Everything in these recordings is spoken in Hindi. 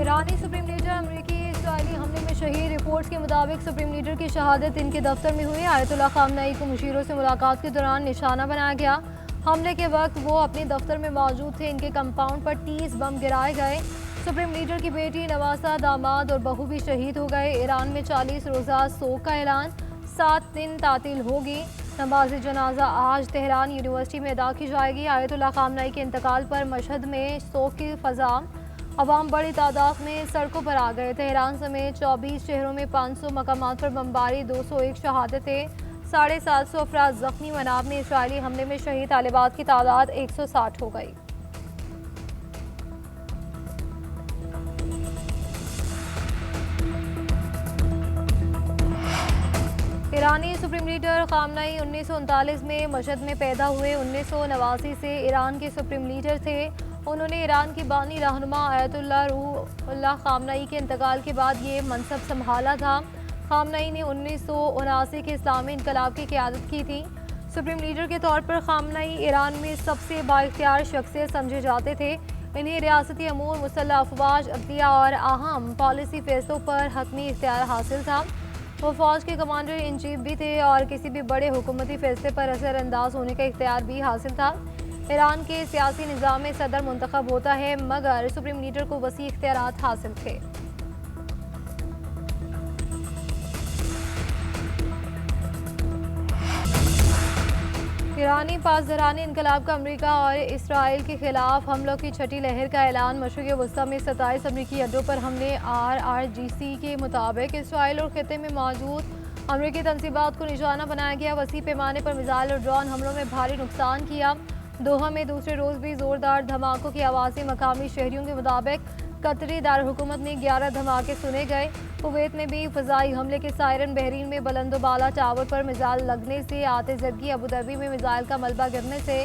ईरानी सुप्रीम लीडर अमेरिकी इसराइली हमले में शहीद। रिपोर्ट्स के मुताबिक सुप्रीम लीडर की शहादत इनके दफ्तर में हुई। आयतुल्लाह खामनई को मुशीरों से मुलाकात के दौरान निशाना बनाया गया। हमले के वक्त वो अपने दफ्तर में मौजूद थे। इनके कंपाउंड पर 30 बम गिराए गए। सुप्रीम लीडर की बेटी, नवासा, दामाद और बहू भी शहीद हो गए। ईरान में 40 रोज़ा सोग का ऐलान, 7 दिन तातील होगी। नमाज जनाजा आज तेहरान यूनिवर्सिटी में अदा की जाएगी। आयतुल्लाह खामनई के इंतकाल पर मशहद में सोग की फजा, अवाम बड़ी तादाद में सड़कों पर आ गए। तेहरान समेत 24 शहरों में 500 मकामात पर बमबारी, 201 शहादतें, 750 अफराद जख्मी। मनाब में इसराइली हमले में शहीद तालिबात की तादाद 160 हो गई। ईरानी सुप्रीम लीडर खामनई 1939 में मशहद में पैदा हुए। 1989 से ईरान के सुप्रीम लीडर थे। उन्होंने ईरान की बानी रहनुमा आयतुल्लाह रूहुल्लाह खामनई के इंतकाल के बाद ये मनसब संभाला था। खामनई ने 1979 के इस्लामी इनकलाब की क़यादत की थी। सुप्रीम लीडर के तौर पर खामनई ईरान में सबसे बाइख्तियार शख्सियत समझे जाते थे। इन्हें रियासती अमूर, मुसल्लह अफवाज, अदलिया और अहम पॉलिसी फैसलों पर हतमी इख्तियार हासिल था। वो फौज के कमांडर इन चीफ भी थे और किसी भी बड़े हुकूमती फैसले पर असरअंदाज होने का इख्तियार भी हासिल था। ईरान के सियासी निज़ाम में सदर मुंतखब होता है, मगर सुप्रीम लीडर को वसी इख्तियारात हासिल थे। ईरानी पासदारानी इनकलाब का अमेरिका और इसराइल के खिलाफ हमलों की छठी लहर का ऐलान। मशरिक़ वस्ता में 27 अमरीकी अड्डों पर हमले। RRGC के मुताबिक इसराइल और खिते में मौजूद अमरीकी तनसीबात को निशाना बनाया गया। वसी पैमाने पर मिसाइल और ड्रोन हमलों में भारी नुकसान किया। दोहा में दूसरे रोज़ भी ज़ोरदार धमाकों की आवाज़ें। मकामी शहरियों के मुताबिक कतरी दारहुकूमत में 11 धमाके सुने गए। कुवैत में भी फ़ज़ाई हमले के सायरन। बहरीन में बुलंदोबाला टावर पर मिसाइल लगने से आतिशज़दगी। अबू धाबी में मिसाइल का मलबा गिरने से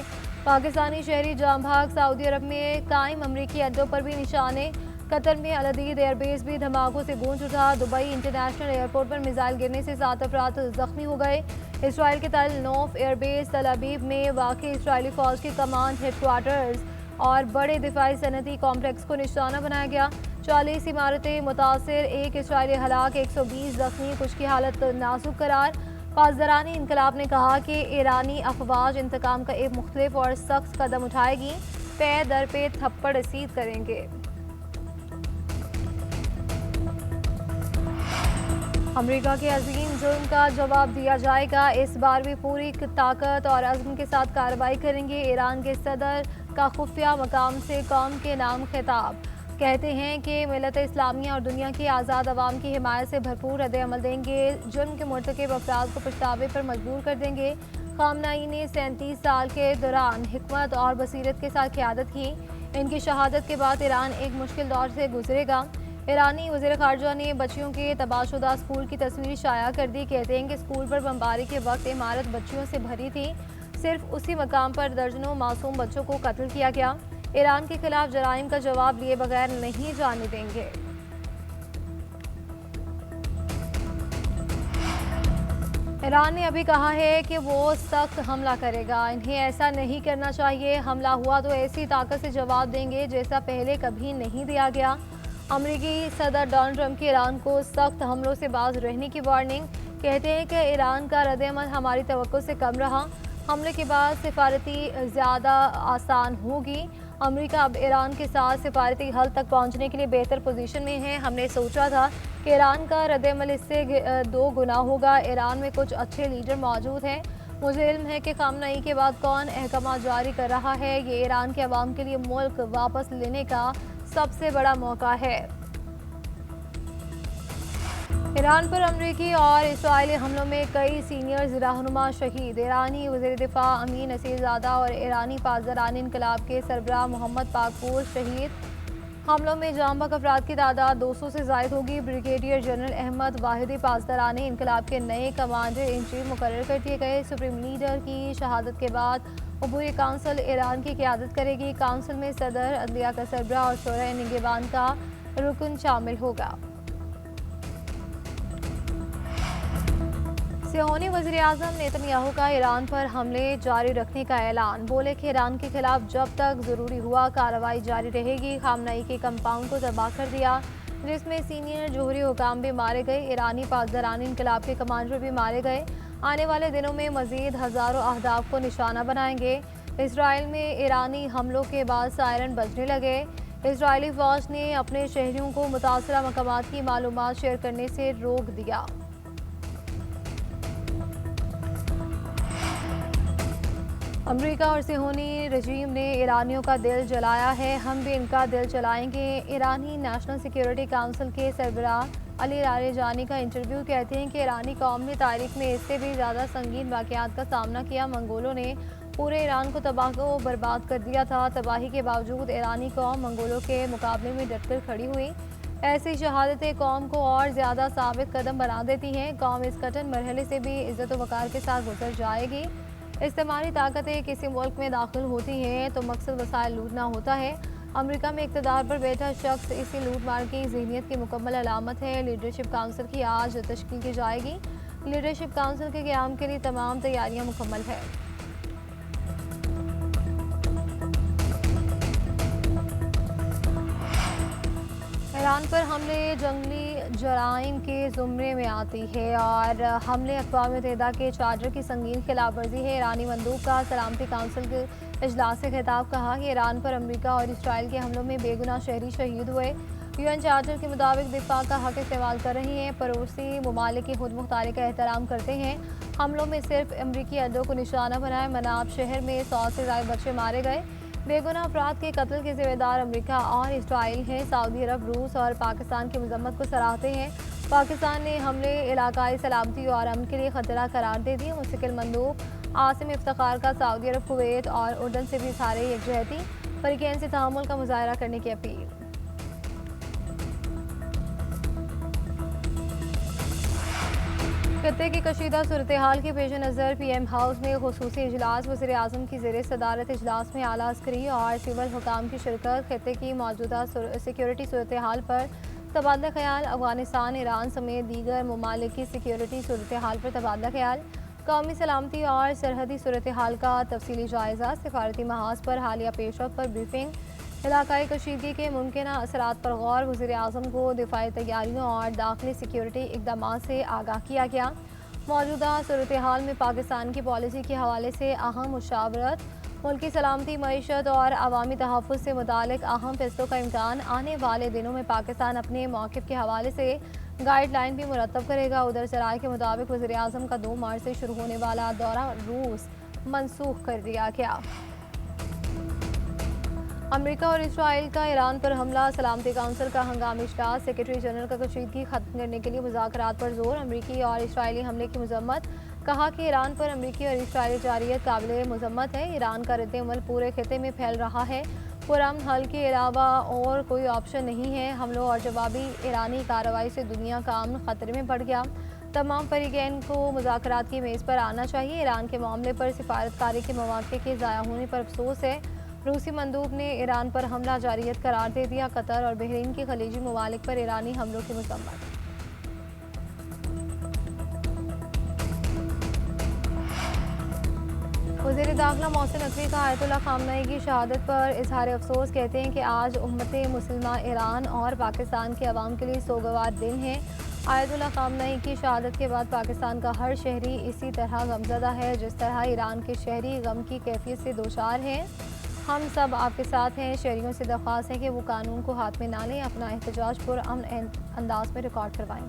पाकिस्तानी शहरी जाम भाग। सऊदी अरब में कायम अमरीकी अड्डों पर भी निशाने। कतर में अल-अदीद एयरबेस भी धमाकों से गूंज उठा। दुबई इंटरनेशनल एयरपोर्ट पर मिसाइल गिरने से 7 अफराद जख्मी हो गए। इसराइल के तल नोफ एयरबेस तल अबीब में वाक़ई इसराइली फ़ौज के कमांड हेडक्वार्टर्स और बड़े दिफाई सनती कॉम्प्लेक्स को निशाना बनाया गया। 40 इमारतें मुतासर, 1 इसराइली हलाक, 120 जख्मी, कुछ की हालत नाजुक करार। पासदारानी इनकलाब ने कहा कि ईरानी अफवाज इंतकाम का एक मुख्तलिफ और सख्त कदम उठाएगी, पे दर पे थप्पड़ रसीद करेंगे। अमेरिका के अजीम जुर्म का जवाब दिया जाएगा। इस बार भी पूरी ताकत और अज़्म के साथ कार्रवाई करेंगे। ईरान के सदर का खुफिया मकाम से कौम के नाम खिताब। कहते हैं कि मिलत इस्लामिया और दुनिया की आज़ाद अवाम की हिमायत से भरपूर रद्द-ए-अमल देंगे। जुर्म के मुर्तकिब अफराद को पछतावे पर मजबूर कर देंगे। खामनई ने 37 साल के दौरान हिकमत और बसीरत के साथ क़यादत की। इनकी शहादत के बाद ईरान एक मुश्किल दौर से गुजरेगा। ईरानी वज़ीर ख़ारजा ने बच्चियों के तबाहशुदा स्कूल की तस्वीर शाया कर दी। कहते हैं कि स्कूल पर बमबारी के वक्त इमारत बच्चियों से भरी थी। सिर्फ उसी मकाम पर दर्जनों मासूम बच्चों को कत्ल किया गया। ईरान के खिलाफ जराइम का जवाब लिए बगैर नहीं जाने देंगे। ईरान ने अभी कहा है कि वो सख्त हमला करेगा। इन्हें ऐसा नहीं करना चाहिए। हमला हुआ तो ऐसी ताकत से जवाब देंगे जैसा पहले कभी नहीं दिया गया। अमेरिकी सदर डोनाल्ड ट्रंप की ईरान को सख्त हमलों से बाज रहने की वार्निंग। कहते हैं कि ईरान का रद्द-ए-अमल हमारी तवक्को से कम रहा। हमले के बाद सिफारती ज़्यादा आसान होगी। अमेरिका अब ईरान के साथ सिफारती हल तक पहुंचने के लिए बेहतर पोजीशन में है। हमने सोचा था कि ईरान का रद्द-ए-अमल इससे 2 गुना होगा। ईरान में कुछ अच्छे लीडर मौजूद हैं। मुझे इल्म है कि खामनई के बाद कौन अहकाम जारी कर रहा है। ये ईरान के अवाम के लिए मुल्क वापस लेने का सबसे बड़ा मौका है। ईरान पर अमरीकी और इसराइली हमलों में कई सीनियर रहनुमा शहीद। ईरानी वज़ीर दिफा अमीन नसीरज़ादा और ईरानी पासदारानी इनकलाब के सरबराह मोहम्मद पाकपूर शहीद। हमलों में जाम बहक अफराद की तादाद 200 से जायद होगी। ब्रिगेडियर जनरल अहमद वाहिदी पासदारानी इनकलाब के नए कमांडर इन चीफ मुकर्रर कर दिए गए। सुप्रीम लीडर की शहादत के बाद अबूरी काउंसिल ईरान की क़यादत करेगी। काउंसिल में सदर, अदलिया का सरबराह और शोरा निगरान का रुकन शामिल होगा। सिहोनी वज़ीर-ए-आज़म नेतन्याहू का ईरान पर हमले जारी रखने का ऐलान। बोले कि ईरान के खिलाफ जब तक ज़रूरी हुआ कार्रवाई जारी रहेगी। खामनई के कंपाउंड को तबाह कर दिया, जिसमें सीनियर जोहरी हुकाम भी मारे गए। ईरानी पासदारानी इनकलाब के कमांडर भी मारे गए। आने वाले दिनों में मज़ीद हज़ारों अहदाफ को निशाना बनाएंगे। इसराइल में ईरानी हमलों के बाद सायरन बजने लगे। इसराइली फ़ौज ने अपने शहरियों को मुतासरा मकामात की मालूमात शेयर करने से रोक दिया। अमेरिका और सिहोनी रजीम ने ईरानियों का दिल जलाया है, हम भी इनका दिल जलाएंगे। ईरानी नेशनल सिक्योरिटी काउंसिल के सरबराह अली लारेजानी का इंटरव्यू कहते हैं कि ईरानी कौम ने तारीख में इससे भी ज़्यादा संगीन वाक़यात का सामना किया। मंगोलों ने पूरे ईरान को तबाह व बर्बाद कर दिया था। तबाही के बावजूद ईरानी कौम मंगोलों के मुकाबले में डटकर खड़ी हुई। ऐसी शहादतें कौम को और ज़्यादा साबित कदम बना देती हैं। कौम इस कठिन मरहले से भी इज़्ज़त व वक़ार के साथ गुजर जाएगी। इस्तेमाली ताकतें किसी मुल्क में दाखिल होती हैं तो मकसद वसाइल लूटना होता है। अमेरिका में इक़्तिदार पर बैठा शख्स इसी लूट मार की ज़हनियत की मुकम्मल अलामत है। लीडरशिप काउंसिल की आज तश्कील की जाएगी। लीडरशिप काउंसिल के क़याम के लिए तमाम तैयारियां मुकम्मल है। ईरान पर हमले जंगली जराइम के ज़ुमरे में आती है और हमले अक़वाम मुत्तहिदा के चार्टर की संगीन खिलाफ वर्जी है। ईरानी मंदूब का सलामती काउंसिल के इजलास से खिताब कहा कि ईरान पर अमेरिका और इसराइल के हमलों में बेगुनाह शहरी शहीद हुए। यूएन चार्टर के मुताबिक दिफा का हक इस्तेमाल कर रही हैं। पड़ोसी ममालिक की खुद मुख्तारी का एहतराम करते हैं। हमलों में सिर्फ अमरीकी अड्डों को निशाना बनाए मनाब शहर में 100 से ज़ायद बच्चे मारे गए। बेगुनाह अफराद के कत्ल के जिम्मेदार अमेरिका और इसराइल हैं। सऊदी अरब, रूस और पाकिस्तान की मजम्मत को सराहते हैं। पाकिस्तान ने हमले इलाकाई सलामती और अमन के लिए खतरा करार दे दिए। मुस्तकिल मंदूब आसिम इफ्तिखार का सऊदी अरब, कुवैत और उर्दन से भी इज़हार यकजहती, फरीकैन से तहम्मुल का मुजाहरा करने की अपील। खत्ते की कशीदा सूरत हाल के पेश नज़र PM हाउस में खुसूसी इजलास। वज़ीर-ए-आज़म की ज़ेर सदारत इजलास में आला अस्करी और सिविल हुकाम की शिरकत। खत्ते की मौजूदा सिक्योरिटी सूरत हाल पर तबादला ख्याल। अफगानिस्तान, ईरान समेत दीगर ममालिक की सिक्योरिटी सूरत हाल पर तबादला ख्याल। कौमी सलामती और सरहदी सूरत हाल का तफसीली जायज़ा। सिफारती महाज पर हालिया पेशरफ पर ब्रीफिंग। इलाकाई कशीदगी के मुमकिन असरात पर गौर। वज़ीर-ए-आज़म को दिफाई तैयारियों और दाखिली सिक्योरिटी इक़दाम से आगाह किया गया। मौजूदा सूरत हाल में पाकिस्तान की पॉलिसी के हवाले से अहम मुशावरत। मुल्की सलामती, मईशत और अवामी तहफ़्फ़ुज़ से मुतालिक अहम फैसलों का इम्कान। आने वाले दिनों में पाकिस्तान अपने मौक़िफ़ के हवाले से गाइडलाइन भी मुरतब करेगा। उधर सराय के मुताबिक वज़ीर-ए-आज़म का 2 मार्च से शुरू होने वाला दौरा रूस मनसूख कर दिया गया। अमेरिका और इसराइल का ईरान पर हमला। सलामती काउंसिल का हंगामी इजलास। सेक्रेटरी जनरल का कशीदगी खत्म करने के लिए मुज़ाकरात पर जोर। अमेरिकी और इसराइली हमले की मजम्मत। कहा कि ईरान पर अमेरिकी और इसराइली जारियत काबिल मजम्मत है। ईरान का रद्द-ए-अमल पूरे खित्ते में फैल रहा है। पुरअमन हल के अलावा और कोई ऑप्शन नहीं है। हमलों और जवाबी ईरानी कार्रवाई से दुनिया का अमन खतरे में पड़ गया। तमाम फरीकैन को मुज़ाकरात की मेज़ पर आना चाहिए। ईरान के मामले पर सिफारतकारी के मौक़े के ज़ाया होने पर अफसोस है। रूसी मंदूब ने ईरान पर हमला जारियत करार दे दिया। कतर और बहरीन के खलीजी ममालिक पर ईरानी हमलों की मजम्मत। वज़ीर दाखिला मोहसिन नकवी का आयतुल्लाह खामनई की शहादत पर इजहार अफसोस। कहते हैं कि आज उम्मत मुस्लिमा ईरान और पाकिस्तान के अवाम के लिए सोगवार दिन है। आयतुल्लाह खामनई की शहादत के बाद पाकिस्तान का हर शहरी इसी तरह गमज़दा है जिस तरह ईरान के शहरी गम की कैफियत से दोचार हैं। हम सब आपके साथ हैं। शहरियों से दरख्वास्त है कि वो कानून को हाथ में ना लें, अपना एहतजाज पुरअमन अंदाज में रिकॉर्ड करवाएं।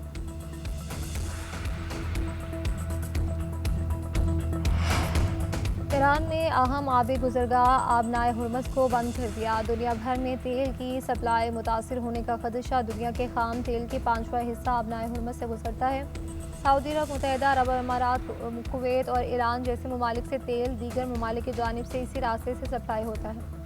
ईरान ने अहम आबी गुजरगाह आबनाए हुर्मस को बंद कर दिया। दुनिया भर में तेल की सप्लाई मुतासिर होने का खदशा। दुनिया के खाम तेल की 5वां हिस्सा आबनाए हुर्मस से गुजरता है। सऊदी अरब, मुत्तहिदा अरब अमारात, कुवैत और ईरान जैसे ममालिक से तेल दीगर ममालिक की जानिब से इसी रास्ते से सप्लाई होता है।